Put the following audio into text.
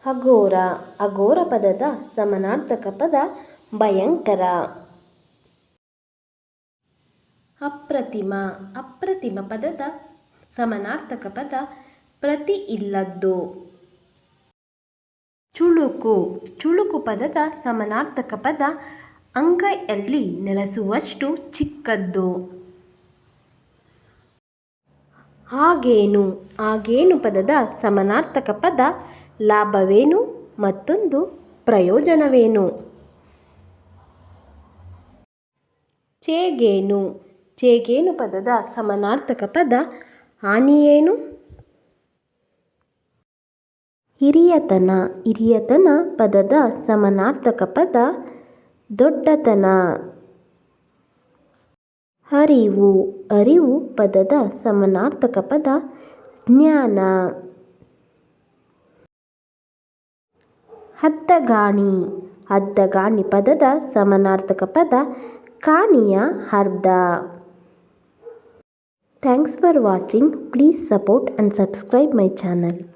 ಅಘೋರ. ಅಘೋರ ಪದದ ಸಮಾನಾರ್ಥಕ ಪದ ಭಯಂಕರ. ಅಪ್ರತಿಮ. ಅಪ್ರತಿಮ ಪದದ ಸಮಾನಾರ್ಥಕ ಪದ ಪ್ರತಿ ಇಲ್ಲದ್ದು. ಚುಳುಕು. ಚುಳುಕು ಪದದ ಸಮಾನಾರ್ಥಕ ಪದ ಅಂಗೈಯಲ್ಲಿ ನೆಲೆಸುವಷ್ಟು ಚಿಕ್ಕದ್ದು. ಆಗೇನು. ಆಗೇನು ಪದದ ಸಮಾನಾರ್ಥಕ ಪದ ಲಾಭವೇನು ಮತ್ತೊಂದು ಪ್ರಯೋಜನವೇನು. ಚೇಗೇನು. ಚೇಗೇನು ಪದದ ಸಮಾನಾರ್ಥಕ ಪದ ಹಾನಿಯೇನು. ಹಿರಿಯತನ. ಹಿರಿಯತನ ಪದದ ಸಮಾನಾರ್ಥಕ ಪದ ದೊಡ್ಡತನ. ಅರಿವು. ಅರಿವು ಪದದ ಸಮಾನಾರ್ಥಕ ಪದ ಜ್ಞಾನ. ಅದ್ದಗಾಣಿ. ಅದ್ದಗಾಣಿ ಪದದ ಸಮಾನಾರ್ಥಕ ಪದ ಕಾಣಿಯ ಅರ್ಧ. Thanks for watching. Please support and subscribe my channel.